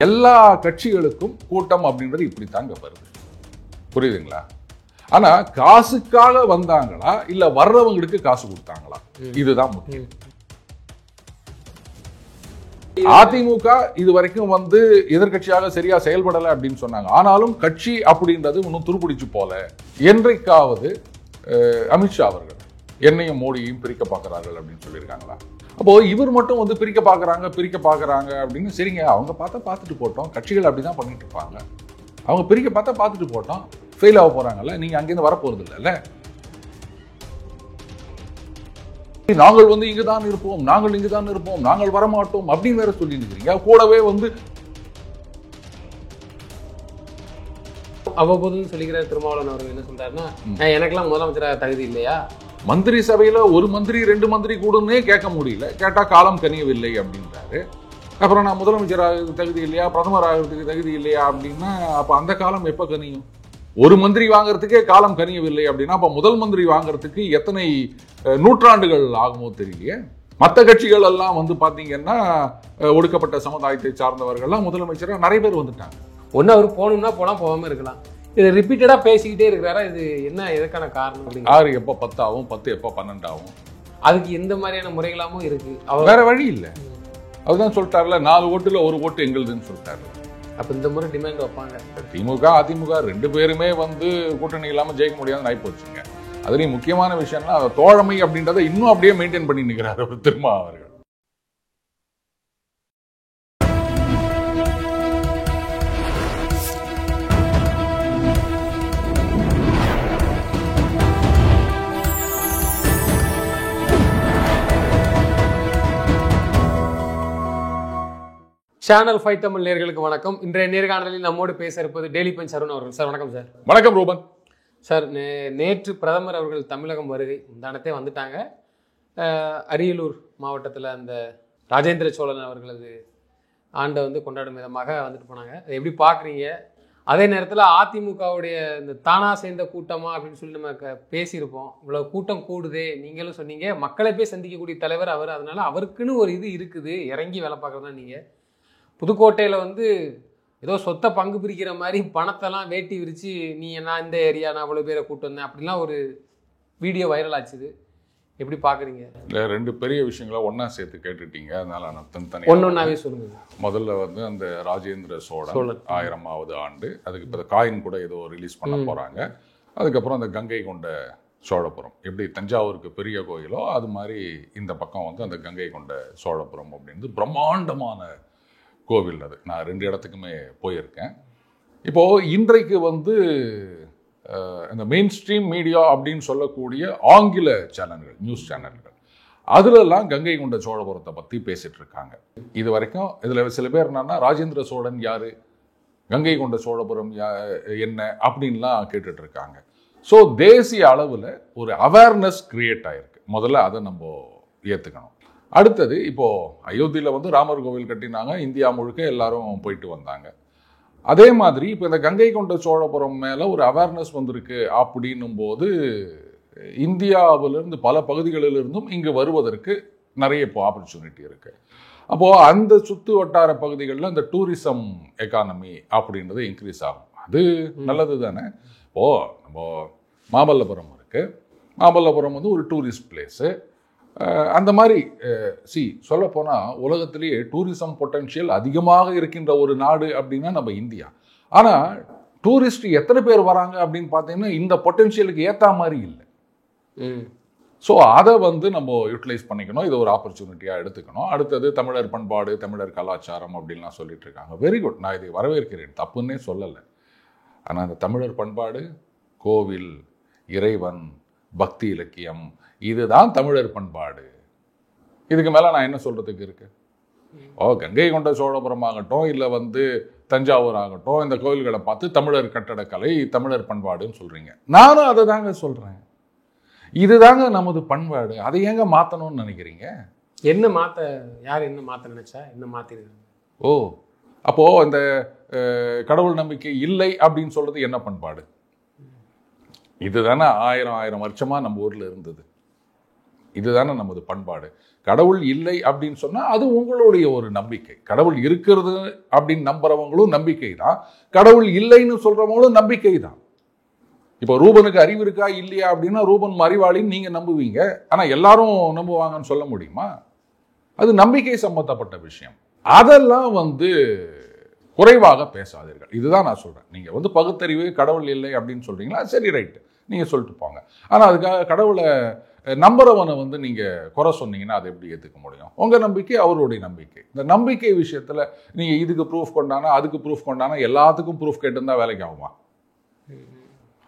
எல்லா கட்சிகளுக்கும் கூட்டம் அப்படின்றது இப்படித்தாங்க வருது. புரியுதுங்களா? ஆனா காசுக்காக வந்தாங்களா இல்ல வர்றவங்களுக்கு காசு கொடுத்தாங்களா, இதுதான் முக்கியம். அதிமுக இது வரைக்கும் எதிர்கட்சியாக சரியா செயல்படல அப்படின்னு சொன்னாங்க. ஆனாலும் கட்சி அப்படின்றது இன்னும் துருப்பிடிச்சு போல. என்றைக்காவது அமித்ஷா அவர்கள் என்னையும் மோடியையும் பிரிக்க பார்க்கிறார்கள் அப்படின்னு சொல்லியிருக்காங்களா? அப்போ இவர் மட்டும் பிரிக்க பார்க்கறாங்க அப்படின்னு. சரிங்க, அவங்க பார்த்துட்டு போட்டோம். கட்சிகள் அப்படிதான் பண்ணிட்டு இருப்பாங்க. அவங்க பிரிக்க பார்த்துட்டு போட்டோம். ஃபெயில் ஆக போறாங்கல்ல, நீங்க அங்கிருந்து வரப்போறது இல்லைல்ல. நாங்கள் இங்குதான் இருப்போம், நாங்கள் வரமாட்டோம் அப்படின்னு வேற சொல்லி இருக்கிறீங்க. கூடவே அவ்வப்போது சொல்லிக்கிற திருமாவளவன் அவர்கள் என்ன சொல்றாருன்னா, எனக்கெல்லாம் முதலமைச்சராக தகுதி இல்லையா? மந்திரி சபையில ஒரு மந்திரி 2 மந்திரி கூடனே கேட்க முடியல, கேட்டா காலம் கனியவில்லை அப்படின்றாரு. அப்புறம் நான் முதலமைச்சராக தகுதி இல்லையா, பிரதமர் ஆகிறதுக்கு தகுதி இல்லையா அப்படின்னா, அப்ப அந்த காலம் எப்ப கனியும்? ஒரு மந்திரி வாங்கறதுக்கே காலம் கனியவில்லை அப்படின்னா அப்ப முதல் மந்திரி வாங்கறதுக்கு எத்தனை நூற்றாண்டுகள் ஆகுமோ தெரியலையே. மற்ற கட்சிகள் எல்லாம் பாத்தீங்கன்னா ஒடுக்கப்பட்ட சமுதாயத்தை சார்ந்தவர்கள்லாம் முதலமைச்சராக நிறைய பேர் வந்துட்டாங்க. ஒன்னு அவர் போகணும்னா போகாம இருக்கலாம். இது ரிப்பீட்டடா பேசிக்கிட்டே இருக்கிறாரா? இது என்ன, எதுக்கான காரணம்? 6 எப்போ 10 ஆகும், 10 எப்போ 12 ஆகும். அதுக்கு எந்த மாதிரியான முறைகளாமும் இருக்கு. வேற வழி இல்லை. அதுதான் சொல்லிட்டாருல, 4 ஓட்டுல 1 ஓட்டு எங்களுதுன்னு சொல்லிட்டாரு. அப்ப இந்த முறை டிமாண்ட் வைப்பாங்க. திமுக அதிமுக 2 பேருமே கூட்டணி இல்லாம ஜெயிக்க முடியாதுன்னு ஆகி போச்சுங்க. அதுலயும் முக்கியமான விஷயம்னா தோழமை அப்படின்றத இன்னும் அப்படியே மெயின்டைன் பண்ணி நிற்கிறார் அவர் திருமா அவர்கள். சேனல் 5 தமிழ் நேயர்களுக்கு வணக்கம். இன்றைய நேர்காணலில் நம்மோடு பேச இருப்பது டெய்லி பஞ்ச் அருண் அவர்கள். சார் வணக்கம். சார் வணக்கம் ரூபன். சார், நேற்று பிரதமர் அவர்கள் தமிழகம் வருகை முந்தானத்தே வந்துட்டாங்க. அரியலூர் மாவட்டத்தில் அந்த ராஜேந்திர சோழன் அவர்களது ஆண்டை கொண்டாடும் விதமாக வந்துட்டு போனாங்க. அதை எப்படி பார்க்குறீங்க? அதே நேரத்தில் அதிமுகவுடைய இந்த தானா சேர்ந்த கூட்டமா அப்படின்னு சொல்லி நம்ம பேசியிருப்போம். இவ்வளோ கூட்டம் கூடுதே, நீங்களும் சொன்னீங்க, மக்களை போய் சந்திக்கக்கூடிய தலைவர் அவர், அதனால அவருக்குன்னு ஒரு இது இருக்குது, இறங்கி வேலை பார்க்குறதா. நீங்கள் புதுக்கோட்டையில் ஏதோ சொத்தை பங்கு பிரிக்கிற மாதிரி பணத்தெல்லாம் வேட்டி விரித்து, நான் இந்த ஏரியா, நான் அவ்வளோ பேரை கூட்டு வந்தேன் அப்படிலாம் ஒரு வீடியோ வைரல் ஆச்சுது. எப்படி பார்க்குறீங்க? இல்லை, 2 பெரிய விஷயங்களை ஒன்றா சேர்த்து கேட்டுட்டீங்க. அதனால நான் தனித்தனியாக ஒன்றொன்னாவே சொல்லுங்கள். முதல்ல அந்த ராஜேந்திர சோழன் 1000வது ஆண்டு, அதுக்கு இப்போ காயின் கூட ஏதோ ரிலீஸ் பண்ண போகிறாங்க. அதுக்கப்புறம் அந்த கங்கை கொண்ட சோழபுரம், எப்படி தஞ்சாவூருக்கு பெரிய கோயிலோ அது மாதிரி இந்த பக்கம் அந்த கங்கை கொண்ட சோழபுரம் அப்படின்றது பிரம்மாண்டமான கோவில். அது நான் 2 இடத்துக்குமே போயிருக்கேன். இப்போது இன்றைக்கு இந்த மெயின் ஸ்ட்ரீம் மீடியா அப்படின்னு சொல்லக்கூடிய ஆங்கில சேனல்கள், நியூஸ் சேனல்கள், அதுலெல்லாம் கங்கை கொண்ட சோழபுரத்தை பற்றி பேசிட்டு இருக்காங்க. இது வரைக்கும் இதில் சில பேர் என்னன்னா, ராஜேந்திர சோழன் யாரு, கங்கை கொண்ட சோழபுரம் என்ன அப்படின்லாம் கேட்டுட்டு இருக்காங்க. ஸோ தேசிய அளவில் ஒரு அவேர்னஸ் கிரியேட் ஆயிருக்கு. முதல்ல அதை நம்ம ஏற்றுக்கணும். அடுத்தது, இப்போது அயோத்தியில் ராமர் கோவில் கட்டினாங்க, இந்தியா முழுக்க எல்லாரும் போயிட்டு வந்தாங்க. அதே மாதிரி இப்போ இந்த கங்கை கொண்ட சோழபுரம் மேலே ஒரு அவேர்னஸ் வந்திருக்கு அப்படின்னும் போது, இந்தியாவிலிருந்து பல பகுதிகளிலிருந்தும் இங்கு வருவதற்கு நிறைய இப்போ ஆப்பர்ச்சுனிட்டி இருக்குது. அப்போது அந்த சுற்று வட்டார பகுதிகளில் இந்த டூரிசம் எக்கானமி அப்படின்றது இன்க்ரீஸ் ஆகும். அது நல்லது தானே. இப்போது நம்ம மாமல்லபுரம் இருக்குது, மாமல்லபுரம் ஒரு டூரிஸ்ட் பிளேஸு. அந்த மாதிரி சொல்லப்போனால் உலகத்திலேயே டூரிசம் பொட்டன்ஷியல் அதிகமாக இருக்கின்ற ஒரு நாடு அப்படின்னா நம்ம இந்தியா. ஆனால் டூரிஸ்ட் எத்தனை பேர் வராங்க அப்படின்னு பார்த்தீங்கன்னா இந்த பொட்டன்ஷியலுக்கு ஏற்ற மாதிரி இல்லை. ஸோ அதை நம்ம யூட்டிலைஸ் பண்ணிக்கணும். இது ஒரு ஆப்பர்ச்சுனிட்டியாக எடுத்துக்கணும். அடுத்தது தமிழர் பண்பாடு, தமிழர் கலாச்சாரம் அப்படின்லாம் சொல்லிட்டு இருக்காங்க. வெரி குட், நான் இதை வரவேற்கிறேன், தப்புன்னே சொல்லலை. ஆனால் அந்த தமிழர் பண்பாடு, கோவில், இறைவன், பக்தி இலக்கியம், இதுதான் தமிழர் பண்பாடு. இதுக்கு மேலே நான் என்ன சொல்கிறதுக்கு இருக்கு? கங்கை கொண்ட சோழபுரம் ஆகட்டும், இல்லை தஞ்சாவூர் ஆகட்டும், இந்த கோயில்களை பார்த்து தமிழர் கட்டடக்கலை, தமிழர் பண்பாடுன்னு சொல்கிறீங்க. நானும் அதை தாங்க சொல்கிறேன். இதுதாங்க நமது பண்பாடு. அதை ஏங்க மாற்றணும்னு நினைக்கிறீங்க? என்ன மாற்ற, யார் என்ன மாற்ற நினைச்சா என்ன மாற்றிருக்காங்க? அப்போது இந்த கடவுள் நம்பிக்கை இல்லை அப்படின்னு சொல்கிறது என்ன பண்பாடு? இதுதானே 1000 வருஷமாக நம்ம ஊரில் இருந்தது. இதுதானே நமது பண்பாடு. கடவுள் இல்லை அப்படின்னு சொன்னா அது உங்களுடைய ஒரு நம்பிக்கை. கடவுள் இருக்கிறது அப்படின்னு நம்புறவங்களும் நம்பிக்கை தான், கடவுள் இல்லைன்னு சொல்றவங்களும் நம்பிக்கை தான். இப்போ ரூபனுக்கு அறிவு இருக்கா இல்லையா அப்படின்னா ரூபன் அறிவாளின்னு நீங்க நம்புவீங்க, ஆனா எல்லாரும் நம்புவாங்கன்னு சொல்ல முடியுமா? அது நம்பிக்கை சம்பந்தப்பட்ட விஷயம். அதெல்லாம் குறைவாக பேசாதீர்கள். இதுதான் நான் சொல்றேன். நீங்க பகுத்தறிவு கடவுள் இல்லை அப்படின்னு சொல்றீங்களா, சரி ரைட், நீங்க சொல்லிட்டு போங்க. ஆனா அதுக்காக கடவுளை நம்புறவனை நீங்க குறை சொன்னீங்கன்னா அதை எப்படி ஏத்துக்க முடியும்? உங்க நம்பிக்கை அவருடைய நம்பிக்கை. இந்த நம்பிக்கை விஷயத்துல நீங்க இதுக்கு ப்ரூஃப் கொண்டானா அதுக்கு ப்ரூஃப் கொண்டானா எல்லாத்துக்கும் ப்ரூஃப் கேட்டுருந்தா வேலைக்கு ஆகுமா?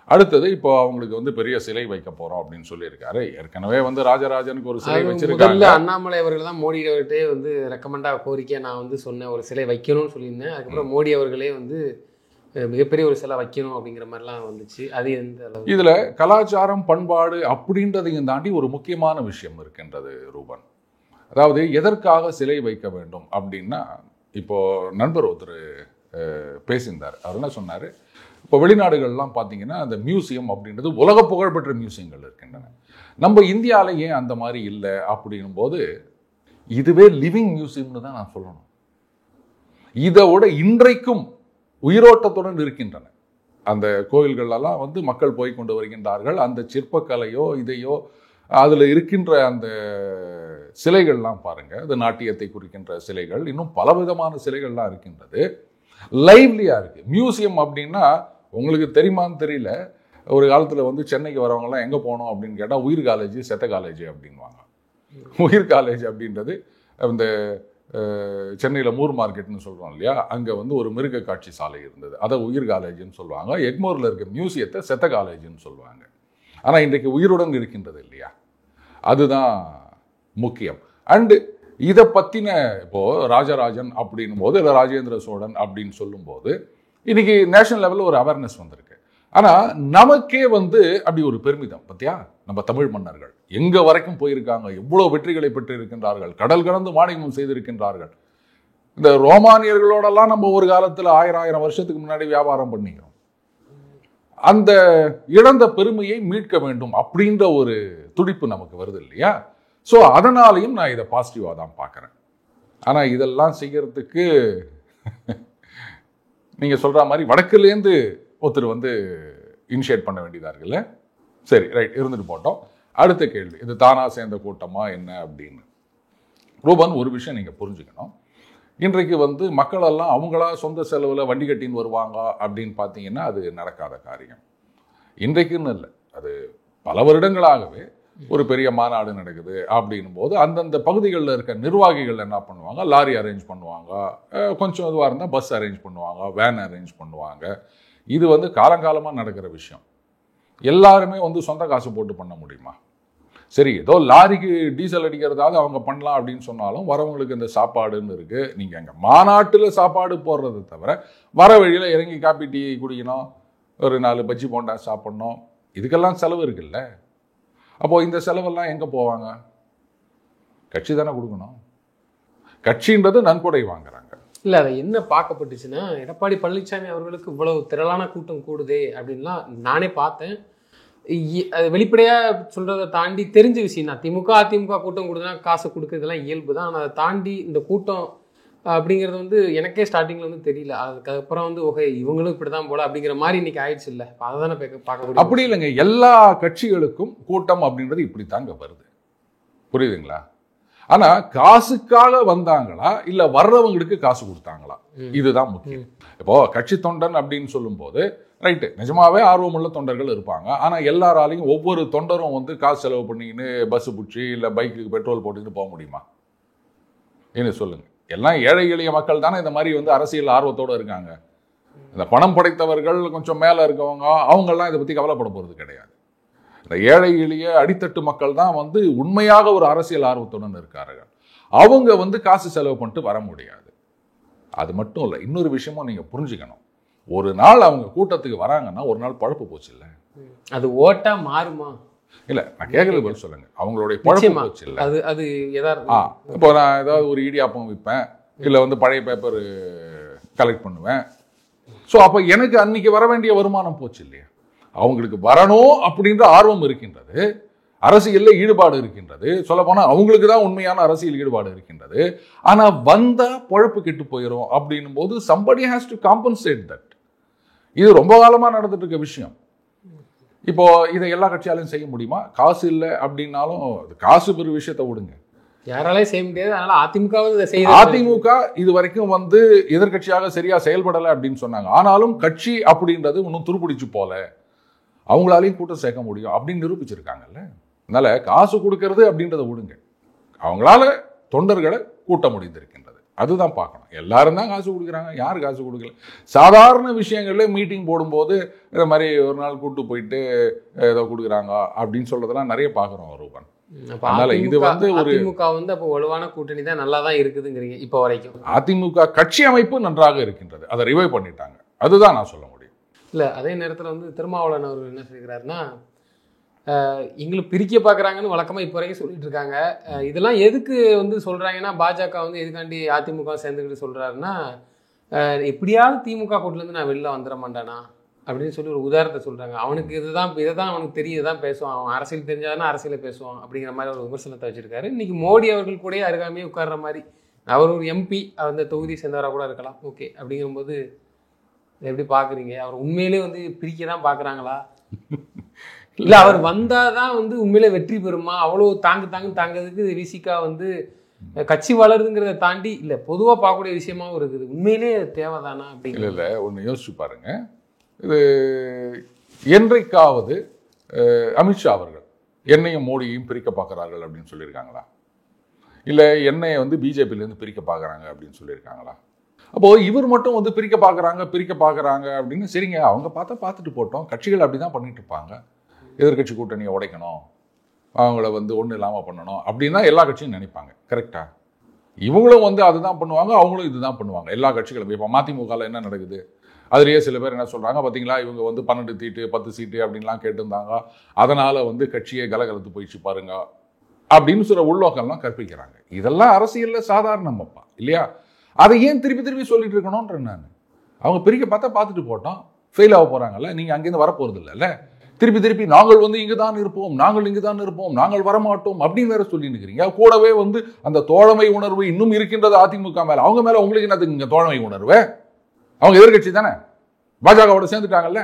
அடுத்தது இப்போ அவங்களுக்கு பெரிய சிலை வைக்க போறோம் அப்படின்னு சொல்லியிருக்காரு. ஏற்கனவே ராஜராஜனுக்கு ஒரு சிலை வச்சிருக்காங்க. அண்ணாமலை அவர்கள் தான் மோடி அவர்கிட்டே ரெக்கமெண்டா கோரிக்கை நான் சொன்னேன், ஒரு சிலை வைக்கணும்னு சொல்லியிருந்தேன். அதுக்கப்புறம் மோடி அவர்களே மிகப்பெரிய ஒரு சிலை வைக்கணும் அப்படிங்கிற மாதிரிலாம் வந்துச்சு. அது எந்த அளவு இதுல கலாச்சாரம் பண்பாடு அப்படின்றதையும் தாண்டி ஒரு முக்கியமான விஷயம் இருக்கின்றது ரூபன். அதாவது எதற்காக சிலை வைக்க வேண்டும் அப்படின்னா, இப்போ நண்பர் ஒருத்தர் பேசியிருந்தார். அவர் என்ன சொன்னாரு, இப்போ வெளிநாடுகள்லாம் பார்த்தீங்கன்னா அந்த மியூசியம் அப்படின்றது உலக புகழ்பெற்ற மியூசியங்கள் இருக்கின்றன. நம்ம இந்தியாவில் ஏன் அந்த மாதிரி இல்லை அப்படின்னும் போது, இதுவே லிவிங் மியூசியம்னு தான் நான் சொல்லணும். இதோட இன்றைக்கும் உயிரோட்டத்துடன் இருக்கின்றன அந்த கோயில்களெல்லாம் மக்கள் போய் கொண்டு வருகின்றார்கள். அந்த சிற்பக்கலையோ இதையோ அதில் இருக்கின்ற அந்த சிலைகள்லாம் பாருங்க, அது நாட்டியத்தை குறிக்கின்ற சிலைகள், இன்னும் பலவிதமான சிலைகள்லாம் இருக்கின்றது, லைவ்லியா இருக்கு. மியூசியம் அப்படின்னா உங்களுக்கு தெரியுமான்னு தெரியல, ஒரு காலத்தில் சென்னைக்கு வரவங்கலாம் எங்கே போனோம் அப்படின்னு கேட்டால் உயிர் காலேஜ் செத்த காலேஜ் அப்படின்வாங்க. உயிர் காலேஜ் அப்படின்றது இந்த சென்னையில் மூர் மார்க்கெட்னு சொல்கிறோம் இல்லையா, அங்கே ஒரு மிருக காட்சி சாலை இருந்தது, அதை உயிர் காலேஜ்னு சொல்லுவாங்க. எக்மோரில் இருக்க மியூசியத்தை செத்த காலேஜ்னு சொல்லுவாங்க. ஆனால் இன்றைக்கு உயிருடன் இருக்கின்றது இல்லையா, அதுதான் முக்கியம். அண்டு இதை பற்றின இப்போது ராஜராஜன் அப்படின்னும் போது, இல்லை ராஜேந்திர சோழன் அப்படின்னு சொல்லும்போது இன்னைக்கு நேஷனல் லெவலில் ஒரு அவேர்னஸ் வந்திருக்கு. ஆனால் நமக்கே அப்படி ஒரு பெருமிதம் பார்த்தியா, நம்ம தமிழ் மன்னர்கள் எங்கே வரைக்கும் போயிருக்காங்க, எவ்வளோ வெற்றிகளை பெற்று இருக்கின்றார்கள், கடல் கடந்து வாணிபம் செய்திருக்கின்றார்கள். இந்த ரோமானியர்களோடெல்லாம் நம்ம ஒரு காலத்தில் 1000 வருஷத்துக்கு முன்னாடி வியாபாரம் பண்ணிக்கிறோம். அந்த இழந்த பெருமையை மீட்க வேண்டும் அப்படின்ற ஒரு துடிப்பு நமக்கு வருது இல்லையா. ஸோ அதனாலையும் நான் இதை பாசிட்டிவாக தான் பார்க்குறேன். ஆனால் இதெல்லாம் செய்யறதுக்கு நீங்கள் சொல்கிற மாதிரி வடக்குலேருந்து ஒருத்தர் இனிஷியேட் பண்ண வேண்டியதாக இருக்குல்ல. சரி ரைட், இருந்துட்டு போட்டோம். அடுத்த கேள்வி, இது தானா சேர்ந்த கூட்டமா என்ன அப்படின்னு. ரூபன், ஒரு விஷயம் நீங்கள் புரிஞ்சுக்கணும். இன்றைக்கு மக்களெல்லாம் அவங்களா சொந்த செலவில் வண்டி கட்டின்னு வருவாங்க அப்படின்னு பார்த்தீங்கன்னா அது நடக்காத காரியம். இன்றைக்குன்னு இல்லை, அது பல வருடங்களாகவே ஒரு பெரிய மாநாடு நடக்குது அப்படின்னும் போது அந்தந்த பகுதிகளில் இருக்க நிர்வாகிகள் என்ன பண்ணுவாங்க, லாரி அரேஞ்ச் பண்ணுவாங்க, கொஞ்சம் இதுவாக இருந்தால் பஸ் அரேஞ்ச் பண்ணுவாங்க, வேன் அரேஞ்ச் பண்ணுவாங்க. இது காலங்காலமாக நடக்கிற விஷயம். எல்லாருமே சொந்த காசு போட்டு பண்ண முடியுமா? சரி, ஏதோ லாரிக்கு டீசல் அடிக்கிறதாவது அவங்க பண்ணலாம் அப்படின்னு சொன்னாலும் வரவங்களுக்கு இந்த சாப்பாடுன்னு இருக்குது. நீங்கள் அங்கே மாநாட்டில் சாப்பாடு போடுறது தவிர வர வழியில் இறங்கி காப்பி டீ குடிக்கணும், ஒரு 4 பஜ்ஜி போண்டா சாப்பிட்ணும், இதுக்கெல்லாம் செலவு இருக்குல்ல. அப்போது இந்த செலவெல்லாம் எங்கே போவாங்க? கட்சி தானே கொடுக்கணும். கட்சின்றது நன்கொடை வாங்குறாங்க. இல்லை, அதை என்ன பார்க்கப்பட்டுச்சுன்னா, எடப்பாடி பழனிசாமி அவர்களுக்கு இவ்வளவு திரளான கூட்டம் கூடுதே அப்படின்லாம் நானே பார்த்தேன். அது வெளிப்படையாக சொல்கிறத தாண்டி தெரிஞ்ச விஷயம் தான். திமுக அதிமுக கூட்டம் கொடுத்தா காசு கொடுக்குறதுலாம் இயல்பு தான். ஆனால் அதை தாண்டி இந்த கூட்டம் அப்படிங்கிறது எனக்கே ஸ்டார்டிங்கில் தெரியல. அதுக்கப்புறம் ஓகே இவங்களும் இப்படி தான் போல அப்படிங்கிற மாதிரி இன்னைக்கு ஆயிடுச்சு. இல்லை, அதை தானே பார்க்க. அப்படி இல்லைங்க, எல்லா கட்சிகளுக்கும் கூட்டம் அப்படின்றது இப்படி தாங்க வருது, புரியுதுங்களா? ஆனா காசுக்காக வந்தாங்களா இல்ல வர்றவங்களுக்கு காசு கொடுத்தாங்களா, இதுதான் முக்கியம். இப்போ கட்சி தொண்டன் அப்படின்னு சொல்லும் போது ரைட்டு, நிஜமாவே ஆர்வமுள்ள தொண்டர்கள் இருப்பாங்க. ஆனா எல்லாராலையும் ஒவ்வொரு தொண்டரும் காசு செலவு பண்ணிக்கின்னு பஸ் பிடிச்சி இல்ல பைக்குக்கு பெட்ரோல் போட்டுக்கிட்டு போக முடியுமா? என்ன சொல்லுங்க. எல்லாம் ஏழை எளிய மக்கள் தானே இந்த மாதிரி அரசியல் ஆர்வத்தோடு இருக்காங்க. இந்த பணம் படைத்தவர்கள் கொஞ்சம் மேலே இருக்கவங்க அவங்கெல்லாம் இதை பற்றி கவலைப்பட போகிறது கிடையாது. இந்த ஏழை எளிய அடித்தட்டு மக்கள் தான் உண்மையாக ஒரு அரசியல் ஆர்வத்துடன் இருக்கார்கள். அவங்க காசு செலவு பண்ணிட்டு வர முடியாது. அது மட்டும் இல்லை, இன்னொரு விஷயமும் நீங்கள் புரிஞ்சுக்கணும். ஒரு நாள் அவங்க கூட்டத்துக்கு வராங்கன்னா ஒரு நாள் பழப்பு போச்சு இல்லை, அது ஓட்டா மாறுமா? இல்லை, நான் கேட்கறது பதில் சொல்லுங்க. அவங்களுடைய பழப்பு போச்சு இல்லை, அது இப்போ நான் ஏதாவது ஒரு இடியாப்பம் விற்பேன், இல்லை பழைய பேப்பர் கலெக்ட் பண்ணுவேன். ஸோ அப்போ எனக்கு அன்னைக்கு வர வேண்டிய வருமானம் போச்சு இல்லையா? அவங்களுக்கு வரணும் அப்படின்ற ஆர்வம் இருக்கின்றது. அரசியல்ல ஈடுபாடு இருக்கின்றது. சொல்ல போனா அவங்களுக்கு தான் உண்மையான அரசியல் ஈடுபாடு இருக்கின்றது. ஆனா வந்தா பொழப்பு கெட்டு போயிடும் அப்படின்னும் போது somebody has to compensate that. இது ரொம்ப காலமா நடந்துட்டு இருக்க விஷயம். இப்போ இதை எல்லா கட்சியாலையும் செய்ய முடியுமா? காசு இல்லை அப்படின்னாலும் காசு பெரிய விஷயத்தை விடுங்க, யாராலையும் செய்ய முடியாது. அதனால அதிமுக இது வரைக்கும் வந்து எதிர்கட்சியாக சரியா செயல்படலை அப்படின்னு சொன்னாங்க. ஆனாலும் கட்சி அப்படின்றது இன்னும் துருப்பிடிச்சு போல, அவங்களாலையும் கூட்டம் சேர்க்க முடியும் அப்படின்னு நிரூபிச்சிருக்காங்கல்ல. அதனால காசு கொடுக்கறது அப்படின்றத விடுங்க, அவங்களால தொண்டர்களை கூட்ட முடிந்திருக்கின்றது, அதுதான் பார்க்கணும். எல்லாரும் தான் காசு கொடுக்குறாங்க, யார் காசு கொடுக்கல? சாதாரண விஷயங்கள்ல மீட்டிங் போடும்போது இந்த மாதிரி ஒரு நாள் கூட்டு போயிட்டு ஏதோ கொடுக்குறாங்க அப்படின்னு சொல்றதெல்லாம் நிறைய பார்க்குறோம் ரூபன். அதனால இது வந்து அதிமுக வந்து அப்போ வலுவான கூட்டணி தான், நல்லா தான் இருக்குதுங்கிறீங்க இப்போ வரைக்கும். அதிமுக கட்சி அமைப்பு நன்றாக இருக்கின்றது, அதை ரிவைவ் பண்ணிட்டாங்க, அதுதான் நான் சொல்ல முடியும். இல்லை, அதே நேரத்தில் வந்து திருமாவளவன் அவர் என்ன சொல்லிக்கிறாருன்னா, எங்களுக்கு பிரிக்க பார்க்குறாங்கன்னு வழக்கமாக இப்போ வரைக்கும் சொல்லிட்டு இருக்காங்க. இதெல்லாம் எதுக்கு வந்து சொல்கிறாங்கன்னா, பாஜக வந்து எதுக்காண்டி அதிமுக சேர்ந்துக்கிட்டு சொல்கிறாருன்னா, எப்படியாவது திமுக கூட்டிலேருந்து நான் வெளில வந்துட மாட்டானா அப்படின்னு சொல்லி ஒரு உதாரணத்தை சொல்கிறாங்க. அவனுக்கு இதை தான் அவனுக்கு தெரியும், இதுதான் பேசுவான், அவன் அரசியல் தெரிஞ்சாதான் அரசியலை பேசுவான் அப்படிங்கிற மாதிரி ஒரு விமர்சனத்தை வச்சுருக்காரு. இன்றைக்கி மோடி அவர்கள் கூட அருகாமையே உட்கார்ற மாதிரி, அவர் ஒரு எம்பி, அந்த தொகுதி சேர்ந்தவராக கூட இருக்கலாம், ஓகே. அப்படிங்கும்போது எப்படி பார்க்குறீங்க? அவர் உண்மையிலே வந்து பிரிக்க தான் பார்க்குறாங்களா, இல்லை அவர் வந்தாதான் வந்து உண்மையிலே வெற்றி பெறுமா? அவ்வளோ தாங்கிறதுக்கு விசிகா வந்து கட்சி வளருதுங்கிறத தாண்டி இல்லை பொதுவாக பார்க்கக்கூடிய விஷயமாவும் இருக்குது. உண்மையிலே தேவைதானா அப்படிங்கிற இல்லை ஒன்று யோசிச்சு பாருங்க. இது என்றைக்காவது அமித்ஷா அவர்கள் என்னையும் மோடியையும் பிரிக்க பார்க்குறார்கள் அப்படின்னு சொல்லியிருக்காங்களா? இல்லை என்னையை வந்து பிஜேபியிலேருந்து பிரிக்க பார்க்குறாங்க அப்படின்னு சொல்லியிருக்காங்களா? அப்போது இவர் மட்டும் வந்து பிரிக்க பார்க்குறாங்க அப்படின்னு, சரிங்க அவங்க பார்த்துட்டு போட்டோம், கட்சிகள் அப்படி தான் பண்ணிட்டு இருப்பாங்க. எதிர்கட்சி கூட்டணியை உடைக்கணும், அவங்கள வந்து ஒன்றும் இல்லாமல் பண்ணணும் அப்படின்னா எல்லா கட்சியும் நினைப்பாங்க, கரெக்டா? இவங்களும் வந்து அதுதான் பண்ணுவாங்க, அவங்களும் இதுதான் பண்ணுவாங்க, எல்லா கட்சிகளும். இப்போ மதிமுகவில் என்ன நடக்குது? அதுலேயே சில பேர் என்ன சொல்கிறாங்க பார்த்தீங்களா, இவங்க வந்து 12 சீட்டு 10 சீட்டு அப்படின்லாம் கேட்டிருந்தாங்க, அதனால் வந்து கட்சியை கலகலத்து போயிடுச்சு பாருங்க அப்படின்னு சில உள்நோக்கம்லாம் கற்பிக்கிறாங்க. இதெல்லாம் அரசியலில் சாதாரணமாப்பா, இல்லையா? அதை ஏன் திருப்பி சொல்லிட்டு இருக்கணும்ன்ற நான். அவங்க பிரிக்க பார்த்துட்டு போட்டோம், ஃபெயில் ஆக போகிறாங்கல்ல, நீங்கள் அங்கேருந்து வரப்போகிறது இல்லைல்ல. திருப்பி நாங்கள் வந்து இங்கே தான் இருப்போம், நாங்கள் வரமாட்டோம் அப்படின்னு வேற சொல்லி நிற்கிறீங்க. கூடவே வந்து அந்த தோழமை உணர்வு இன்னும் இருக்கின்றது அதிமுக மேலே. அவங்க மேலே உங்களுக்கு என்னதுக்கு இங்கே தோழமை உணர்வு? அவங்க எதிர்கட்சி தானே, பாஜகவோட சேர்ந்துட்டாங்கல்ல.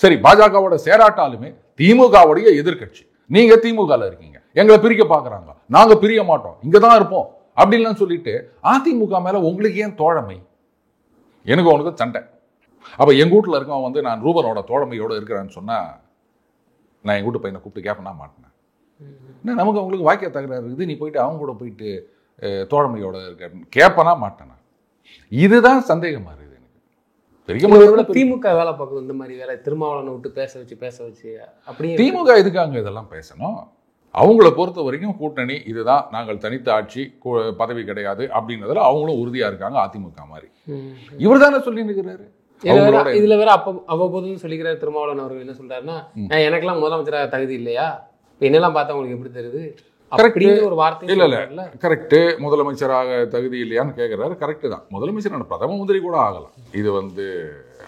சரி, பாஜகவோட சேராட்டாலுமே திமுகவுடைய எதிர்கட்சி, நீங்க திமுகவில் இருக்கீங்க, எங்களை பிரிக்க பார்க்குறாங்க, நாங்கள் பிரிய மாட்டோம், இங்கே தான் இருப்போம் அப்படின்லாம் சொல்லிட்டு அதிமுக மேலே உங்களுக்கு ஏன் தோழமை? எனக்கு உனக்கு சண்டை. அப்போ எங்கள் வீட்டில் இருக்கவன் வந்து நான் ரூபனோட தோழமையோடு இருக்கிறேன்னு சொன்னால் நான் எங்கள் வீட்டு பையனை கூப்பிட்டு கேட்பனா மாட்டேன். என்ன நமக்கு அவங்களுக்கு வாக்கிய தகராறு இருக்குது, நீ போயிட்டு அவங்க கூட போயிட்டு தோழமையோட இருக்க கேட்பனா மாட்டேனா? இதுதான் சந்தேகமாக இருக்குது எனக்கு. திமுக வேலை பார்க்குது இந்த மாதிரி வேலை, திருமாவளவனை விட்டு பேச வச்சு அப்படி. திமுக எதுக்காங்க இதெல்லாம் பேசணும்? அவங்கள பொறுத்த வரைக்கும் கூட்டணி இதுதான், நாங்கள் தனித்த ஆட்சி, பதவி கிடையாது அப்படின்றதுல அவங்களும் உறுதியாக இருக்காங்க. அதிமுக மாதிரி இவர் தானே சொல்லி நிற்கிறாரு. இதுல வேற அவ்வப்போதுன்னு சொல்லிக்கிறார் திருமாவளவன் அவர்கள். என்ன சொல்றாருன்னா, எனக்கெல்லாம் முதலமைச்சராக தகுதி இல்லையா, என்னெல்லாம் பார்த்தா உங்களுக்கு எப்படி தெரியுது ஒரு வார்த்தை? இல்ல கரெக்ட், முதலமைச்சராக தகுதி இல்லையான்னு கேட்கிறாரு. கரெக்ட் தான், முதலமைச்சர் பிரதம மந்திரி கூட ஆகலாம். இது வந்து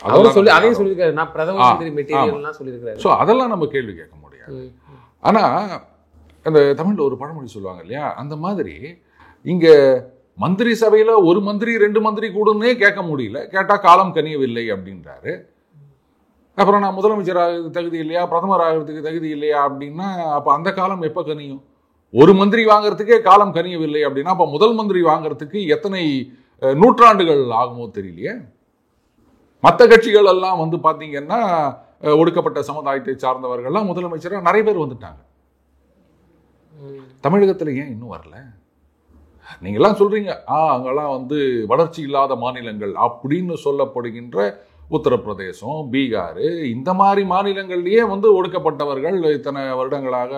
அதையும் சொல்லியிருக்காரு, நான் பிரதம மந்திரி மெட்டீரியல்லாம் சொல்லியிருக்காரு. ஸோ அதெல்லாம் நம்ம கேள்வி கேட்க முடியாது. ஆனா அந்த தமிழ்ல ஒரு பழமொழி சொல்லுவாங்க இல்லையா, அந்த மாதிரி இங்க மந்திரி சபையில ஒரு மந்திரி 2 மந்திரி கூடனே கேட்க முடியல, கேட்டா காலம் கனியவில்லை அப்படின்றாரு. அப்புறம் நான் முதலமைச்சராக தகுதி இல்லையா, பிரதமர் ஆகிறதுக்கு தகுதி இல்லையா அப்படின்னா, அப்ப அந்த காலம் எப்ப கனியும்? ஒரு மந்திரி வாங்கறதுக்கே காலம் கனியவில்லை அப்படின்னா, அப்ப முதல் மந்திரி வாங்கறதுக்கு எத்தனை நூற்றாண்டுகள் ஆகுமோ தெரியலையே. மற்ற கட்சிகள் எல்லாம் வந்து பாத்தீங்கன்னா ஒடுக்கப்பட்ட சமுதாயத்தை சார்ந்தவர்கள்லாம் முதலமைச்சராக நிறைய பேர் வந்துட்டாங்க. தமிழகத்துல ஏன் இன்னும் வரல? நீங்கெல்லாம் சொல்றீங்க அங்கெல்லாம் வந்து வளர்ச்சி இல்லாத மாநிலங்கள் அப்படின்னு சொல்லப்படுகின்ற உத்தரப்பிரதேசம், பீகார், இந்த மாதிரி மாநிலங்கள்லயே வந்து ஒடுக்கப்பட்டவர்கள், இத்தனை வருடங்களாக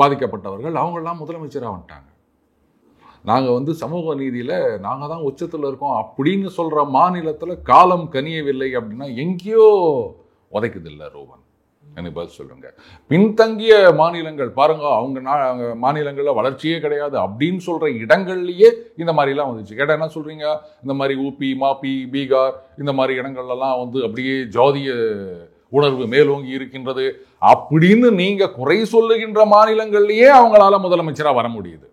பாதிக்கப்பட்டவர்கள், அவங்கெல்லாம் முதலமைச்சராக வந்துட்டாங்க. நாங்கள் வந்து சமூக நீதியில் நாங்கள் தான் உச்சத்தில் இருக்கோம் அப்படின்னு சொல்கிற மாநிலத்தில் காலம் கனியவில்லை அப்படின்னா எங்கேயோ உதைக்குதில்லை ரூபன்? எனக்கு பதில் சொல்லுங்க. பின்தங்கிய மாநிலங்கள் பாருங்க, அவங்க மாநிலங்களில் வளர்ச்சியே கிடையாது அப்படின்னு சொல்ற இடங்கள்லயே இந்த மாதிரிலாம் வந்துச்சு. கேட்டால் என்ன சொல்றீங்க, இந்த மாதிரி ஊபி, மாப்பி, பீகார் இந்த மாதிரி இடங்கள்லாம் வந்து அப்படியே ஜாதிய உணர்வு மேலோங்கி இருக்கின்றது அப்படின்னு நீங்க குறை சொல்லுகின்ற மாநிலங்கள்லயே அவங்களால முதலமைச்சரா வர முடியுது.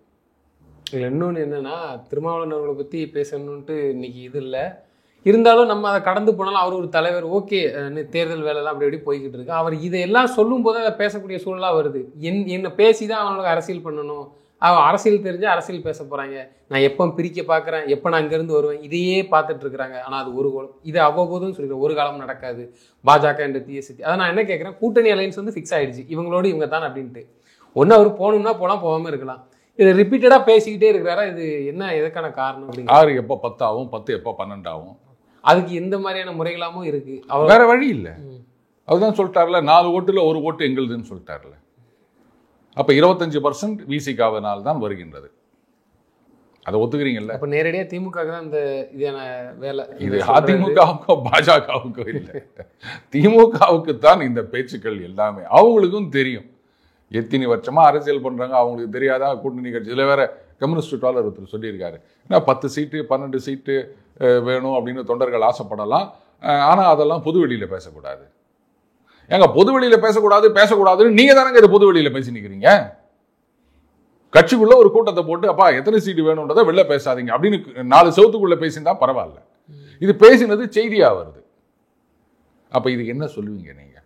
இல்லை இன்னொன்று என்னன்னா, திருமாவளவன் அவர்களை பற்றி பேசணுன்ட்டு இன்னைக்கு இது இல்லை. இருந்தாலும் நம்ம அதை கடந்து போனாலும் அவர் ஒரு தலைவர், ஓகே தேர்தல் வேலைலாம் அப்படி எப்படி போய்கிட்டு இருக்கு. அவர் இதையெல்லாம் சொல்லும் போது அதை பேசக்கூடிய சூழலாக வருது. என்ன பேசி தான் அவங்களுக்கு அரசியல் பண்ணணும், அரசியல் தெரிஞ்சு அரசியல் பேச போகிறாங்க, நான் எப்போ பிரிக்க பார்க்குறேன், எப்போ நான் அங்கேருந்து வருவேன், இதையே பார்த்துட்டு இருக்கிறாங்க. ஆனால் அது ஒரு காலம் இது அவ்வப்போதுன்னு சொல்லிக்கிறேன், ஒரு காலம் நடக்காது. பாஜக என்ற தீய சக்தி. அதை நான் என்ன கேட்குறேன், கூட்டணி அலைன்ஸ் வந்து ஃபிக்ஸ் ஆகிடுச்சு, இவங்களோடு இவங்க தான் அப்படின்ட்டு. ஒன்று அவர் போகணும்னா போகலாம், போகாமல் இருக்கலாம். இது ரிப்பீட்டடாக பேசிக்கிட்டே இருக்கிறாரா, இது என்ன எதுக்கான காரணம் அப்படிங்க? 6 எப்போ 10 ஆகும், 10 எப்போ 12 ஆகும், அதுக்கு எந்த மாதிரியான முறைகளாமும் இருக்கு. அவர் வேற வழி இல்லை. அதுதான் சொல்லிட்டார்ல, 4 ஓட்டுல 1 ஓட்டு எங்களுதுன்னு சொல்லிட்டார்ல. அப்ப 25% விசிகாவினால் தான் வருகின்றது. அதை ஒத்துக்கிறீங்கல்ல? அப்ப நேரடியா திமுக தான் இந்த இதான வேலை. இது அதிமுகவுக்கோ பாஜகவுக்கோ இல்லை, திமுகவுக்கு தான் இந்த பேச்சுக்கள் எல்லாமே. அவங்களுக்கும் தெரியும் எத்தனை வருஷமா அரசியல் பண்றாங்க, அவங்களுக்கு தெரியாதா? கூட்டணி கட்சியில் வேற கம்யூனிஸ்ட் டாலர் ஒருத்தர் சொல்லியிருக்காரு, ஏன்னா 10 சீட்டு 12 சீட்டு வேணும் அப்படின்னு தொண்டர்கள் ஆசைப்படலாம், ஆனா அதெல்லாம் பொதுவெளியில பேசக்கூடாது. ஏங்க பொதுவெளியில பேசக்கூடாதுன்னு நீங்க தானங்க இது பொதுவெளியில பேசி நிக்கிறீங்க. கட்சிக்குள்ள ஒரு கூட்டத்தை போட்டு அப்பா எத்தனை சீட்டு வேணும்ன்றதை வெளில பேசாதீங்க அப்படின்னு 4 செவத்துக்குள்ள பேசினா பரவாயில்ல, இது பேசினது செய்தியா வருது. அப்ப இது என்ன சொல்லுவீங்க நீங்க?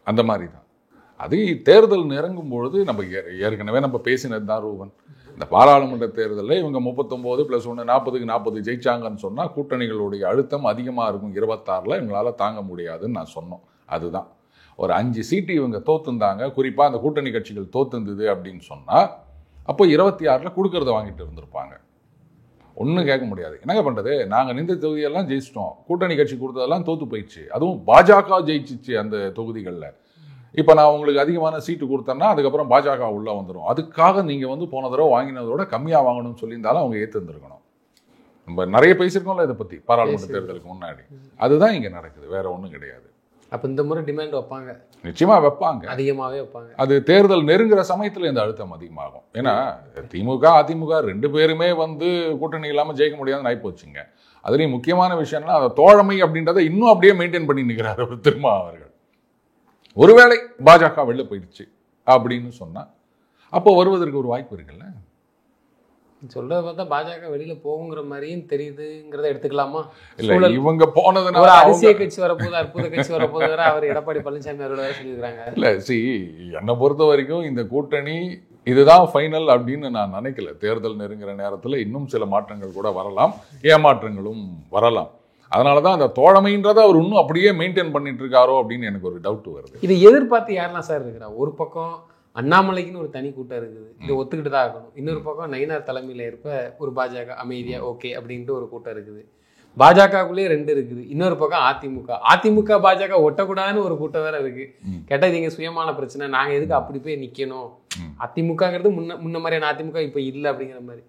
அந்த மாதிரி தான் அது தேர்தல் நெருங்கும் பொழுது நம்ம ஏற்கனவே நம்ம பேசினது தான் ரூபன். இந்த பாராளுமன்ற தேர்தலில் இவங்க 39 + 1 40 ஜெயிச்சாங்கன்னு சொன்னால் கூட்டணிகளுடைய அழுத்தம் அதிகமாக இருக்கும். 26 இவங்களால தாங்க முடியாதுன்னு நான் சொன்னோம். அதுதான் ஒரு 5 சீட்டு இவங்க தோத்துந்தாங்க, குறிப்பாக அந்த கூட்டணி கட்சிகள் தோத்துந்தது அப்படின்னு சொன்னால் அப்போ 26 கொடுக்கறத வாங்கிட்டு இருந்திருப்பாங்க. ஒன்றும் கேட்க முடியாது. என்னங்க பண்ணுறது, நாங்கள் நின்ற தொகுதியெல்லாம் ஜெயிச்சிட்டோம், கூட்டணி கட்சி கொடுத்ததெல்லாம் தோற்று போயிடுச்சு, அதுவும் பாஜக ஜெயிச்சிச்சு அந்த தொகுதிகளில். இப்போ நான் உங்களுக்கு அதிகமான சீட்டு கொடுத்தேன்னா அதுக்கப்புறம் பாஜக உள்ளே வந்துடும். அதுக்காக நீங்கள் வந்து போன தடவை வாங்கினதோட கம்மியாக வாங்கணும்னு சொல்லியிருந்தாலும் அவங்க ஏற்றுருந்துருக்கணும். நம்ம நிறைய பேசியிருக்கோம்ல இதை பற்றி பாராளுமன்ற தேர்தலுக்கு முன்னாடி. அதுதான் இங்கே நடக்குது, வேற ஒன்றும் கிடையாது. அப்போ இந்த முறை டிமாண்ட் வைப்பாங்க, நிச்சயமாக வைப்பாங்க, அதிகமாகவே வைப்பாங்க. அது தேர்தல் நெருங்குற சமயத்தில் இந்த அழுத்தம் அதிகமாகும். ஏன்னா திமுக அதிமுக 2 பேருமே வந்து கூட்டணி இல்லாமல் ஜெயிக்க முடியாதுன்னு ஆகிப்போச்சுங்க. அதுலேயும் முக்கியமான விஷயம்னா அந்த தோழமை அப்படின்றத இன்னும் அப்படியே மெயின்டைன் பண்ணி நிற்கிறார் அவர் திருமா அவர்கள். ஒருவேளை பாஜக வெளில போயிடுச்சு அப்படின்னு சொன்னா அப்போ வருவதற்கு ஒரு வாய்ப்பு இருக்குல்ல. சொல்றத பார்த்தா பாஜக வெளியில போகுங்கிற மாதிரியும் தெரியுதுங்கிறத எடுத்துக்கலாமா? இல்ல இவங்க போனதுனால அரசியல் கட்சி வரப்போது, அற்புத கட்சி வரப்போது வேற அவர் எடப்பாடி பழனிசாமி அவரோட வேற சொல்லியிருக்காங்க. இல்ல என்னை பொறுத்த வரைக்கும் இந்த கூட்டணி இதுதான் ஃபைனல் அப்படின்னு நான் நினைக்கல. தேர்தல் நெருங்குற நேரத்தில் இன்னும் சில மாற்றங்கள் கூட வரலாம், ஏமாற்றங்களும் வரலாம். அதனால தான் அந்த தோழமைன்றதை அவர் இன்னும் அப்படியே மெயின்டைன் பண்ணிட்டு இருக்காரோ அப்படின்னு எனக்கு ஒரு டவுட் வருது. இதை எதிர்பார்த்து யாரெல்லாம் சார் இருக்கிறா? ஒரு பக்கம் அண்ணாமலைக்குன்னு ஒரு தனி கூட்டம் இருக்குது, இதை ஒத்துக்கிட்டு தான் ஆகணும். இன்னொரு பக்கம் நயினார் தலைமையில் இருப்ப ஒரு பாஜக அமைதியா ஓகே அப்படின்ட்டு ஒரு கூட்டம் இருக்குது. பாஜகக்குள்ளேயே 2 இருக்குது. இன்னொரு பக்கம் அதிமுக பாஜக ஒட்டக்கூடாதுன்னு ஒரு கூட்டம் வேற இருக்கு. கேட்டால் இது எங்க சுயமான பிரச்சனை, நாங்க எதுக்கு அப்படி போய் நிக்கணும், அதிமுகங்கிறது முன்ன மாதிரியான அதிமுக இப்ப இல்லை அப்படிங்கிற மாதிரி.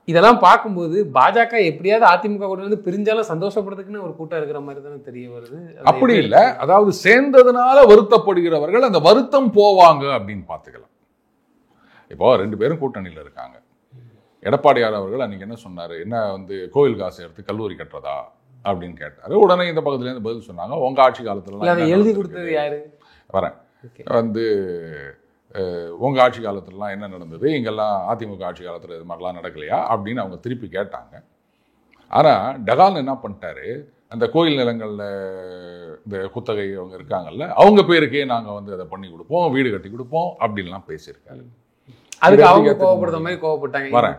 இதெல்லாம் பார்க்கும்போது பாஜக எப்படியாவது அதிமுக கூட வந்து பிரிஞ்சாலும் சந்தோஷப்படுறதுக்குன்னு ஒரு கூட்டம் இருக்கிற மாதிரி தானே தெரிய வருது. அப்படி இல்லை, அதாவது சேர்ந்ததுனால வருத்தப்படுகிறவர்கள் அந்த வருத்தம் போவாங்க அப்படின்னு பார்த்துக்கலாம். இப்போ 2 பேரும் கூட்டணியில் இருக்காங்க. எடப்பாடியார் அவர்கள் அன்னைக்கு என்ன சொன்னார், என்ன வந்து கோவில் காசு எடுத்து கல்லூரி கட்டுறதா அப்படின்னு கேட்டார். உடனே இந்த பக்கத்துலேருந்து பதில் சொன்னாங்க, உங்க ஆட்சி காலத்துல எழுதி கொடுத்தது யாரு வரேன் வந்து உங்கள் ஆட்சி காலத்துலலாம் என்ன நடந்தது, இங்கெல்லாம் அதிமுக ஆட்சி காலத்தில் இது மாதிரிலாம் நடக்கலையா அப்படின்னு அவங்க திருப்பி கேட்டாங்க. ஆனால் டகால் என்ன பண்ணிட்டாரு, அந்த கோயில் நிலங்களில் இந்த குத்தகை அவங்க இருக்காங்கல்ல அவங்க பேருக்கே நாங்கள் வந்து அதை பண்ணி கொடுப்போம், வீடு கட்டி கொடுப்போம் அப்படின்லாம் பேசியிருக்காரு. அதுக்கு அவங்க கோவப்படுற மாதிரி கோவப்பட்டாங்க. வரேன்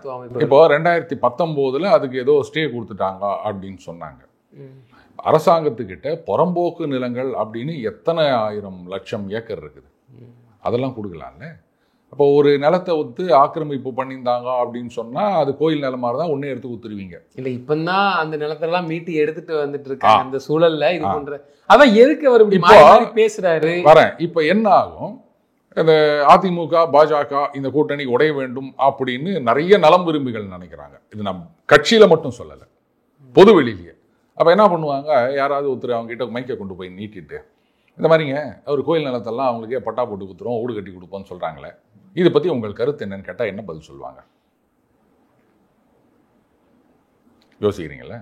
இப்போ 2019 அதுக்கு ஏதோ ஸ்டே கொடுத்துட்டாங்க அப்படின்னு சொன்னாங்க. அரசாங்கத்துக்கிட்ட புறம்போக்கு நிலங்கள் அப்படின்னு எத்தனை 1000 லட்சம் ஏக்கர் இருக்குது, அதெல்லாம் கொடுக்கலாம்ல. அப்போ ஒரு நிலத்தை ஒத்து ஆக்கிரமிப்பு பண்ணியிருந்தாங்க அப்படின்னு சொன்னா அது கோயில் நிலமாக தான் ஒன்னே எடுத்து கொடுத்துருவீங்க. இல்லை இப்பதான் அந்த நிலத்தெல்லாம் மீட்டு எடுத்துட்டு வந்துட்டு இருக்காங்க அந்த சூழல்ல. இது போன்ற அதான் எதுக்கு அவர் இப்படி பேசுறாரு வரேன். இப்போ என்ன ஆகும், இந்த அதிமுக பாஜக இந்த கூட்டணி உடைய வேண்டும் அப்படின்னு நிறைய நலம் விரும்பிகள் நினைக்கிறாங்க. இது நம்ம கட்சியில மட்டும் சொல்லலை, பொது வெளியிலேயே. அப்போ என்ன பண்ணுவாங்க, யாராவது ஒருத்தர் அவங்க கிட்ட மைக்கை கொண்டு போய் நீட்டிட்டு இந்த மாதிரிங்க அவர் கோயில் நிலத்தெல்லாம் அவங்களுக்கே பட்டா போட்டு கொடுத்துருவோம், வீடு கட்டி கொடுப்போம்னு சொல்றாங்களே, இதை பத்தி உங்கள் கருத்து என்னன்னு கேட்டா என்ன பதில் சொல்லுவாங்க யோசிக்கிறீங்களா?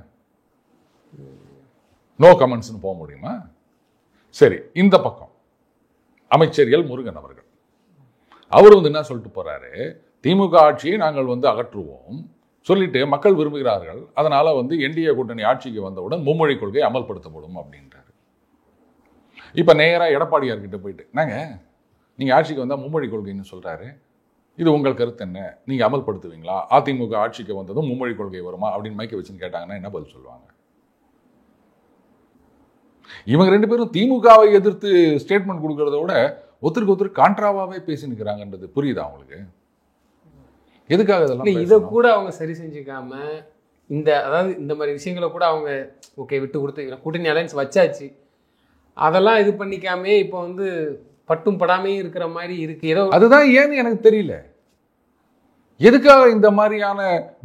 நோ கமெண்ட்ஸ்னு போக முடியுமா? சரி, இந்த பக்கம் அமைச்சர் எல் முருகன் அவர்கள் அவர் என்ன சொல்லிட்டு போறாரு, திமுக ஆட்சியை நாங்கள் அகற்றுவோம் சொல்லிட்டு மக்கள் விரும்புகிறார்கள், அதனால என்டிஏ கூட்டணி ஆட்சிக்கு வந்தவுடன் மும்மொழி கொள்கை அமல்படுத்தப்படும் அப்படின்றாரு. இப்ப நேரா எடப்பாடியார் கிட்ட போயிட்டு, நீங்க ஆட்சிக்கு வந்தா மும்மொழி கொள்கைன்னு சொல்றாரு, இது உங்கள் கருத்து என்ன, நீங்க அமல்படுத்துவீங்களா, அதிமுக ஆட்சிக்கு வந்ததும் மும்மொழி கொள்கை வருமா அப்படின்னு மைக்க வச்சுன்னு கேட்டாங்கன்னா என்ன பதில் சொல்லுவாங்க? இவங்க ரெண்டு பேரும் திமுகவை எதிர்த்து ஸ்டேட்மெண்ட் கொடுக்கறத விட ஒருத்தருக்கு ஒருத்தர் கான்ட்ராவாவே பேசி நிற்கிறாங்கன்றது புரியுதா அவங்களுக்கு? எதுக்காக இதெல்லாம் இதை கூட அவங்க சரி செஞ்சுக்காம அதாவது இந்த மாதிரி விஷயங்களை கூட அவங்க ஓகே விட்டு கொடுத்து கூட்டணி அலையன்ஸ் வச்சாச்சு, அதெல்லாம் இது பண்ணிக்காமே இப்போ பட்டும் படாமே இருக்கிற மாதிரி இருக்கு. ஏதோ அதுதான் ஏன்னு எனக்கு தெரியல. எதுக்காக இந்த மாதிரியான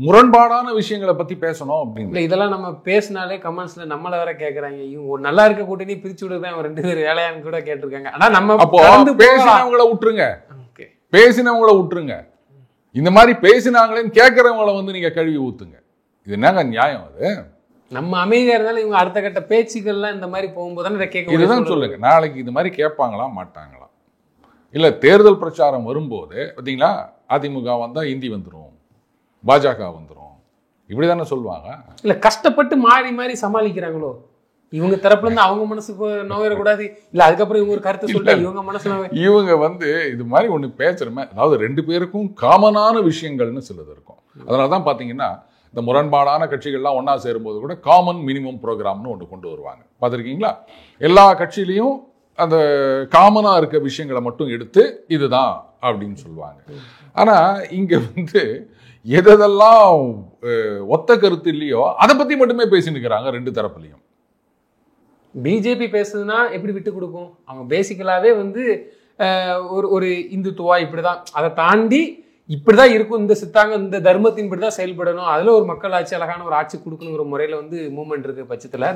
முரண்பாடான விஷயங்களை பத்தி பேசணும் அப்படின்னு. இதெல்லாம் நம்ம பேசினாலே கமெண்ட்ஸ்ல நம்மள வேற கேக்குறாங்க, இவங்க நல்லா இருக்க கூட்டணி பிரிச்சு விடுறதா அவன் 2 பேர் வேலையான்னு கூட கேட்டிருக்காங்க. ஆனா நம்ம அப்போ பேசினவங்களை விட்டுருங்க, பேசினவங்களை விட்டுருங்க, இந்த மாதிரி பேசினாங்களேன்னு கேட்கறவங்களை நீங்க கழுவி ஊத்துங்க. இது என்னங்க நியாயம்? அது நம்ம அமைதியா இருந்தாலும் இவங்க அடுத்த கட்ட பேச்சுக்கள்லாம் இந்த மாதிரி போகும்போது கேட்க. இதுதான் சொல்லுங்க, நாளைக்கு இது மாதிரி கேட்பாங்களா மாட்டாங்களா? இல்ல தேர்தல் பிரச்சாரம் வரும்போது பார்த்தீங்களா, அதிமுக வந்தா இந்தி வந்துடும், பாஜக வந்துடும், இப்படிதானே சொல்லுவாங்க. இல்ல கஷ்டப்பட்டு மாறி மாறி சமாளிக்கிறாங்களோ இவங்க தரப்புல இருந்து அவங்க மனசுக்கு நோயிடக்கூடாது, இல்ல அதுக்கப்புறம் இவங்க ஒரு கருத்தை சொல்ல இவங்க மனசுல இவங்க இது மாதிரி ஒண்ணு பேசுறமே, அதாவது 2 பேருக்கும் காமனான விஷயங்கள்னு சிலது இருக்கும். அதனாலதான் பாத்தீங்கன்னா இந்த முரண்பாடான கட்சிகள்லாம் ஒன்னா சேரும்போது கூட காமன் மினிமம் ப்ரோக்ராம்னு ஒன்று கொண்டு வருவாங்க. பார்த்துருக்கீங்களா? எல்லா கட்சியிலையும் அந்த காமனா இருக்க விஷயங்களை மட்டும் எடுத்து இதுதான் அப்படின்னு சொல்லுவாங்க. ஆனா இங்க எதெல்லாம் ஒத்த கருத்து இல்லையோ அதை பத்தி மட்டுமே பேசி நிற்கிறாங்க 2 தரப்புலையும். பிஜேபி பேசுதுன்னா எப்படி விட்டு கொடுக்கும்? அவங்க பேசிக்கலாவே ஒரு இந்துத்துவா இப்படிதான், அதை தாண்டி இப்படிதான் இருக்கும், இந்த சித்தாங்க இந்த தர்மத்தின் இப்படிதான் செயல்படணும், அதுல ஒரு மக்கள் ஆட்சி அழகான ஒரு ஆட்சி கொடுக்கணுங்கிற முறையில மூவ்மெண்ட் இருக்கு பட்சத்துல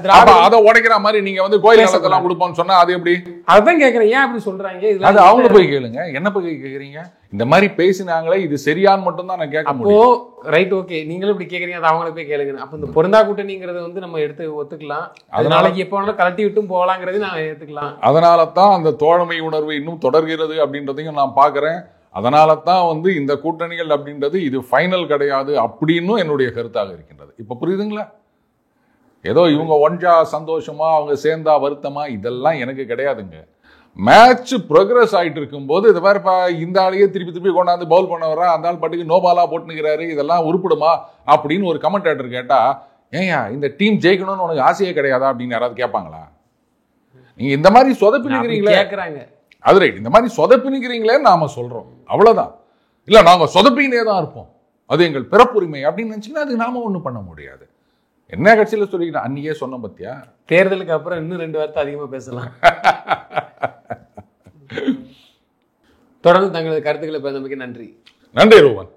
அதை உடைக்கிற மாதிரி நீங்க கோயில் நிலத்தெல்லாம் கொடுப்போம்னு சொன்னா அது எப்படி? அதான் கேட்கறேன், ஏன் அப்படி சொல்றாங்க? அது அவங்க போய் கேளுங்க, என்ன போய் கேக்குறீங்க? இந்த மாதிரி பேசினாங்களே இது சரியான்னு மட்டும் தான் நான் கேட்க முடியும். அப்போ ரைட், ஓகே, நீங்களும் இப்படி கேக்குறீங்க, அது அவங்கள போய் கேளுங்க. அப்ப இந்த பொருந்தா கூட்டணிங்கிறது நம்ம எடுத்து ஒத்துக்கலாம், அதனாலக்கு எப்போ வேணாலும் கலட்டி விட்டும் போகலாங்கிறது நான் ஏத்துக்கலாம். அதனால தான் அந்த தோழமை உணர்வு இன்னும் தொடர்கிறது அப்படின்றதையும் நான் பாக்குறேன். அதனால தான் இந்த கூட்டணிகள் அப்படின்றது இது ஃபைனல் கிடையாது அப்படின்னு என்னுடைய கருத்தாக இருக்கின்றது. இப்ப புரியுதுங்களா? ஏதோ இவங்க ஒன்றா சந்தோஷமா அவங்க சேர்ந்தா வருத்தமா இதெல்லாம் எனக்கு கிடையாதுங்க. மேட்ச் ப்ரோக்ரஸ் ஆகிட்டு இருக்கும்போது இது மாதிரி இந்த ஆளையே திருப்பி திருப்பி கொண்டாந்து பவுல் பண்ண வர்றா, அந்த ஆள் பாட்டுக்கு நோபாலா போட்டுக்கிறாரு, இதெல்லாம் உருப்பிடுமா அப்படின்னு ஒரு கமெண்டேட்டர் கேட்டா, ஏயா இந்த டீம் ஜெயிக்கணும்னு உனக்கு ஆசையே கிடையாதா அப்படின்னு யாராவது கேட்பாங்களா? நீங்க இந்த மாதிரி சொதப்பினுக்கிறீங்களே கேட்கறாங்க. அது ரைட், இந்த மாதிரி சொதப்பினுக்கிறீங்களே நாம சொல்றோம், அவ்வளவுதான். இல்ல நாங்க சொதப்பினே தான் இருப்போம், அது எங்கள் பிறப்புரிமை அப்படின்னு நினைச்சீங்கன்னா அது நாம ஒண்ணும் பண்ண முடியாது. என்ன கட்சியில சொல்லிக்கிட்டேன் அன்னைக்கே சொன்ன பத்தியா, தேர்தலுக்கு அப்புறம் இன்னும் 2 வார்த்தை அதிகமா பேசலாம். தொடர்ந்து தங்களது கருத்துக்களை பேசுறதுக்கு நன்றி. நன்றி ரோவன்.